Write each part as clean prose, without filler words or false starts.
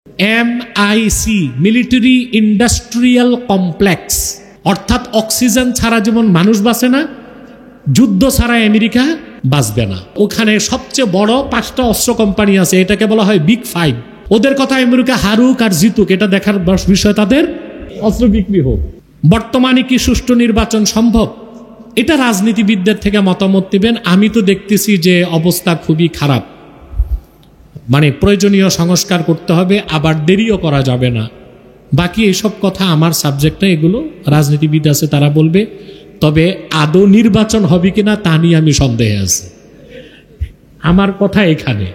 MIC military industrial complex, অর্থাৎ oxygen ছাড়া যেমন মানুষ বাঁচে না, যুদ্ধ ছাড়া আমেরিকা বাঁচবে না। ওখানে সবচেয়ে বড় 5টা অস্ত্র কোম্পানি আছে, এটাকে বলা হয় বিগ 5। ওদের কথা আমেরিকা হারুক আর জিতুক, এটা দেখার বিষয় তাদের, অস্ত্র বিক্রি হোক। বর্তমানে কি সুষ্ঠু নির্বাচন সম্ভব? এটা রাজনীতিবিদদের থেকে মতামত নেবেন। আমি তো দেখতেছি যে অবস্থা খুবই খারাপ, মানে প্রয়োজনীয় সংস্কার করতে হবে, আবার দেরিও করা যাবে না। বাকি এইসব কথা আমার সাবজেক্ট না, এগুলো রাজনীতিবিদ আছে তারা বলবে। তবে আদৌ নির্বাচন হবে কিনা তা নিয়ে আমি সন্দেহে আছি। আমার কথা এখানে,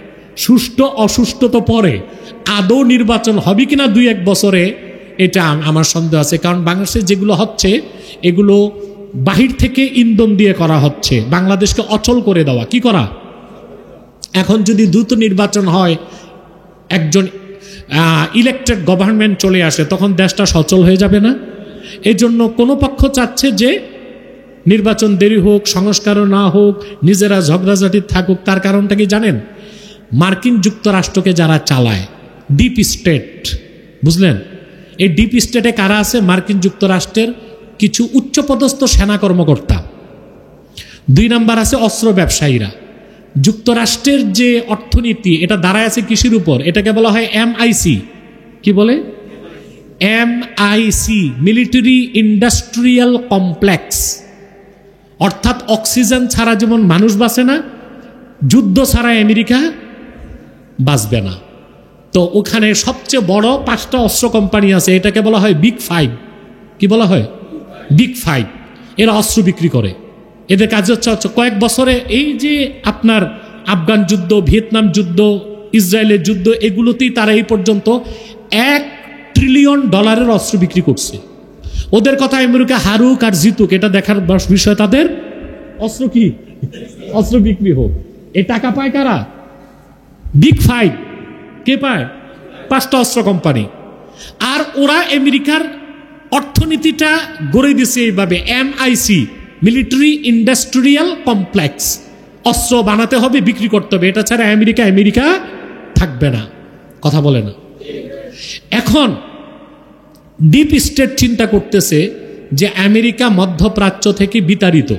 সুষ্ঠু অসুষ্ঠু তো পরে, আদৌ নির্বাচন হবে কিনা 2-1 বছরে, এটা আমার সন্দেহ আছে। কারণ বাংলাদেশে যেগুলো হচ্ছে এগুলো বাহির থেকে ইন্ধন দিয়ে করা হচ্ছে, বাংলাদেশকে অচল করে দেওয়া। কি করা? এখন যদি দ্রুত নির্বাচন হয়, একজন ইলেক্টেড গভর্নমেন্ট চলে আসে, তখন দেশটা সচল হয়ে যাবে না? এই জন্য কোনো পক্ষ চাচ্ছে যে নির্বাচন দেরি হোক, সংস্কারও না হোক, নিজেরা ঝগড়াঝাটি থাকুক। তার কারণটা কি জানেন? মার্কিন যুক্তরাষ্ট্রকে যারা চালায়, ডিপ স্টেট, বুঝলেন? এই ডিপ স্টেটে কারা আছে? মার্কিন যুক্তরাষ্ট্রের কিছু উচ্চপদস্থ সেনা কর্মকর্তা। 2 নাম্বার আছে অস্ত্র ব্যবসায়ীরা। যুক্তরাষ্ট্রের যে অর্থনীতি, এটা দাঁড়ায় আছে কৃষির উপর, এটাকে বলা হয় MIC। কি বলে? MIC মিলিটারি ইন্ডাস্ট্রিয়াল কমপ্লেক্স, অর্থাৎ অক্সিজেন ছাড়া যেমন মানুষ বাঁচে না, যুদ্ধ ছাড়া আমেরিকা বাঁচবে না। তো ওখানে সবচেয়ে বড় 5টা অস্ত্র কোম্পানি আছে, এটাকে বলা হয় বিগ 5। কি বলা হয়? বিগ 5। এরা অস্ত্র বিক্রি করে। এদের কাজ হচ্ছে কয়েক বছরে এই যে আপনার আফগান যুদ্ধ, ভিয়েতনাম যুদ্ধ, ইসরায়েলের যুদ্ধ, এগুলোতেই তারা এই পর্যন্ত $1 ট্রিলিয়ন অস্ত্র বিক্রি করছে। ওদের কথা আমেরিকা হারুক আর জিতুক, এটা দেখার বিষয় তাদের, অস্ত্র কি, অস্ত্র বিক্রি হোক। এই টাকা পায় কারা? বিগ 5। কে পায়? 5টা অস্ত্র কোম্পানি। আর ওরা আমেরিকার অর্থনীতিটা গড়ে দিছে এইভাবে, MIC মিলিটারি ইন্ডাস্ট্রিয়াল কমপ্লেক্স। অস্ত্র বানাতে হবে, বিক্রি করতে হবে, এটা ছাড়া আমেরিকা থাকবে না। কথা বলে না? এখন ডিপ স্টেট চিন্তা করতেছে যে আমেরিকা মধ্যপ্রাচ্য থেকে বিতাড়িত,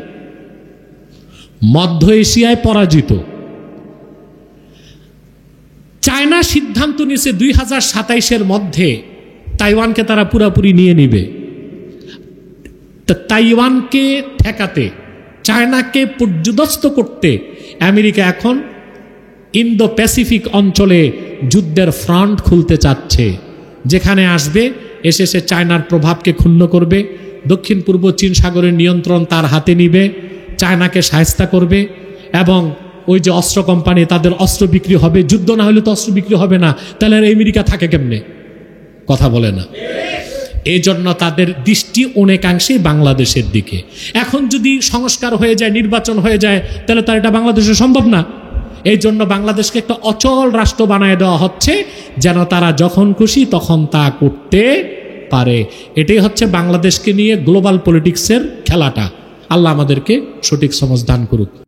মধ্য এশিয়ায় পরাজিত। চায়না সিদ্ধান্ত নিয়েছে 2027-এর মধ্যে তাইওয়ানকে তারা পুরাপুরি নিয়ে নিবে। তাইওয়ানকে ঠেকাতে, চায়নাকে পর্যুদস্ত করতে আমেরিকা এখন ইন্দো প্যাসিফিক অঞ্চলে যুদ্ধের ফ্রন্ট খুলতে চাচ্ছে। যেখানে আসবে, এসে সে চায়নার প্রভাবকে ক্ষুণ্ণ করবে, দক্ষিণ পূর্ব চীন সাগরের নিয়ন্ত্রণ তার হাতে নিবে, চায়নাকে শায়েস্তা করবে, এবং ওই যে অস্ত্র কোম্পানি, তাদের অস্ত্র বিক্রি হবে। যুদ্ধ না হলে তো অস্ত্র বিক্রি হবে না, তাহলে আমেরিকা থাকে কেমনে? কথা বলে না? এই জন্য তাদের দৃষ্টি অনেকাংশেই বাংলাদেশের দিকে। এখন যদি সংস্কার হয়ে যায়, নির্বাচন হয়ে যায়, তাহলে তার এটা বাংলাদেশে সম্ভব না। এই জন্য বাংলাদেশকে একটা অচল রাষ্ট্র বানায় দেওয়া হচ্ছে, যেন তারা যখন খুশি তখন তা করতে পারে। এটাই হচ্ছে বাংলাদেশকে নিয়ে গ্লোবাল পলিটিক্সের খেলাটা। আল্লাহ আমাদেরকে সঠিক সমঝ দান করুক।